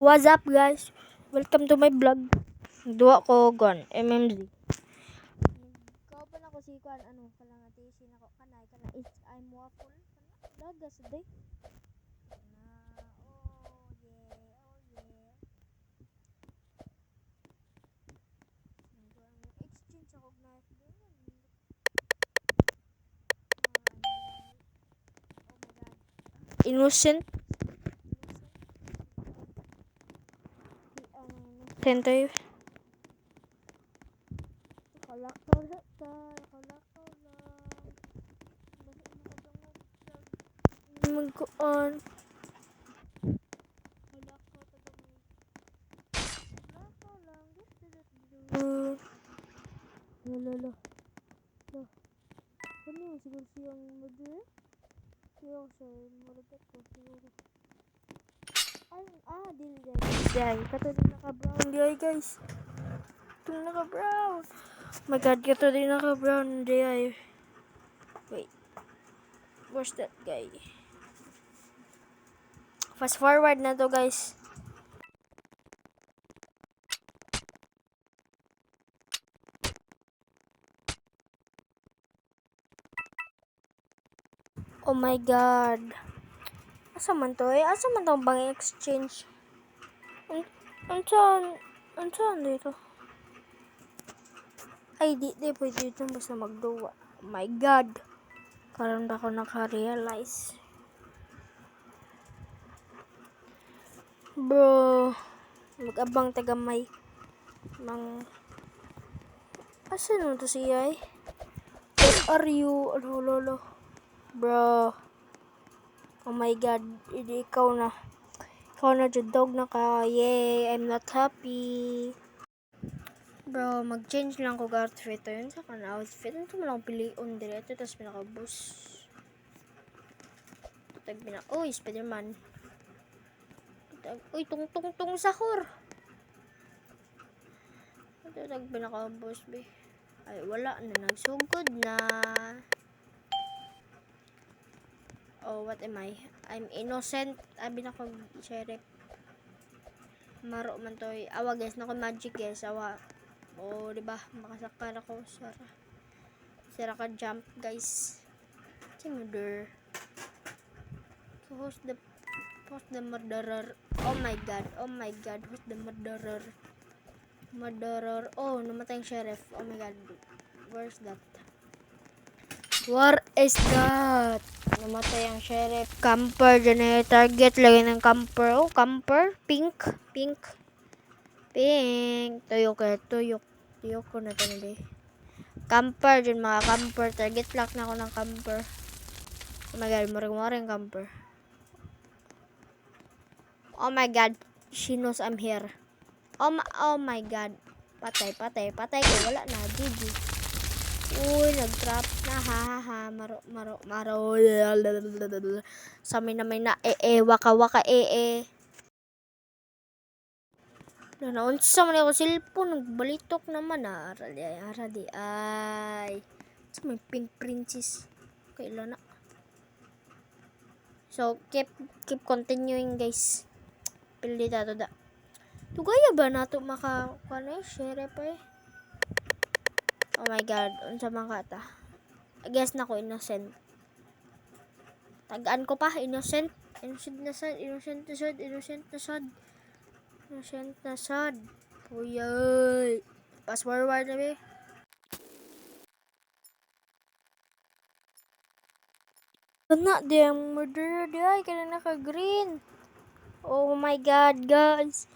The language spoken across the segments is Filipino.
What's up guys? Welcome to my vlog. Duwa ko gon MMZ. Kauban ako si kan kalang atisin ako kanay kana is I'm waffle kana daga sa day. Exchange ako knife doon. Innocent. Tentoy. Kalakaw lang. Magkuan. Lolo. Ano yung siguro siyang mag-e? Kaya siya malagat ko siguro. Dili guys. Kato din naka-brown guys. Ito naka-brown. Oh my god, kato din naka-brown guys. Wait. Where's that guy? Fast forward na to guys. Oh my god. Asa man to eh? Asa man to bang exchange? Ansan dito? Ay, di pwede dito basta magduwa. Oh my god. Karon ba ako naka-realize? Bro. Mag-abang tagamay. Asa naman to siya eh? Where are you? Ano, lolo? Bro. Oh my god. Hindi ikaw na. Ikaw na dog na ka. Yay. I'm not happy. Bro, mag-change lang ko outfit. Yun sa kan outfit. Ito mo lang piliun direto. Tapos pinaka-bus. Uy, Spiderman. Uy, tung sahur. Ito pinaka-bus be. Ay, wala na. Nagsugod na. Oh, what am I? I'm innocent. Abi na ko sheriff. Maro man to. Awa guys, nako magic guys. Awa. Oh, di ba? Makasakal ako. Sara ka jump guys. Murder. Who's the murderer? Oh my god. Who's the murderer? Oh, namatay yung sheriff. Oh my god. Where's that? Where is that? Namatay ang sheriff. Camper, dyan na target. Lagay ng camper. Oh, camper. Pink. Tuyok ko na ito na camper, dyan mga camper. Target lock na ako ng camper. Oh my god, maring camper. Oh my god, she knows I'm here. Oh my god. Patay ko. Wala na, GG. Uy, nag-trap na, ha. Maro. Sa may na, waka, Naunsa man ako cellphone, nagbalitok naman, arali, ay. Sa may pink princess. Kailan na. So, keep continuing, guys. Pili dato da. Tugaya ba nato sheriff eh? Oh my god, unsa man kata? I guess na ko innocent. Tagaan ko pa, innocent na sad. Uyay. Pass forward na be. Na di ang murderer di ay kaya naka-green. Oh my god, guys.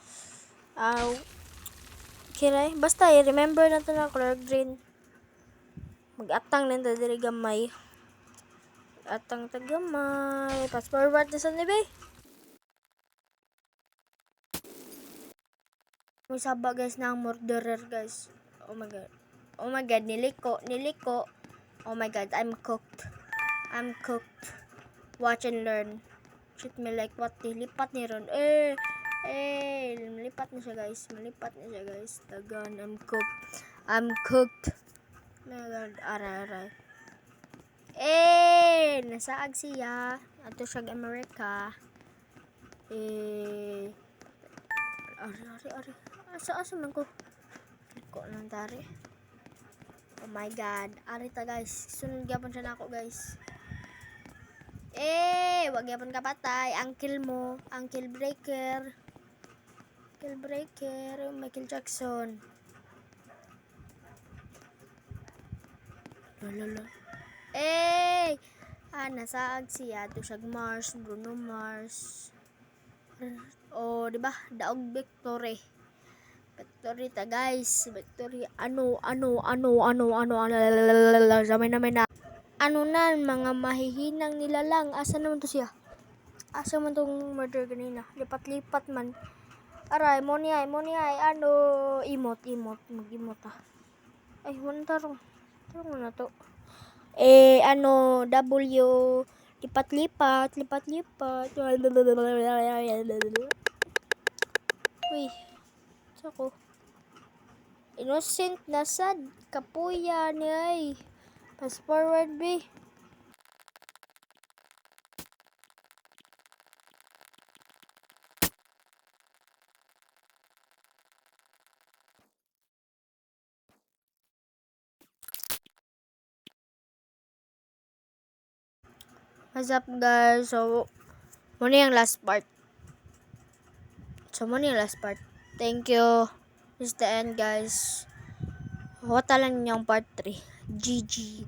Okay, basta remember na to na color green. Mag-atang lang ta diri gamay. Atang tagamay. Pass forward na sa nibe. May saba guys na ang murderer guys. Oh my god, niliko. Oh my god, I'm cooked. Watch and learn. Shoot me like what? Lipat ni ron. Malipat na siya guys. Tagan, I'm cooked. Oh my god, aray. Nasaag siya. Ato siya Amerika. Ari. Asa man ko? Ko nang tari. Oh my god. Ari ta guys. Sunod gyapon siya nako guys. Wag gyapon ka patay. Uncle mo, Uncle Breaker. Uncle Breaker, Michael Jackson. Lolo. Nasaag siya. Tusag Mars, Bruno Mars. Oh, di ba? Daog Victory. Victory ta guys. Victory. Ano. Samay na. Ano na, mga mahihinang nilalang. Asa naman to siya? Asa man tong murder ganina? Lipat-lipat man. Aray, mo ni ay. Ano, emote. Mag-emote ah. Ay, wala tarong. Tarong na to. Ano, W, lipat-lipat. Uy, sako. Innocent na sad, kapuya ni ay. Fast forward, be. What's up, guys? So, muna yung last part. Thank you. This is the end, guys. Wata lang yung part 3. GG.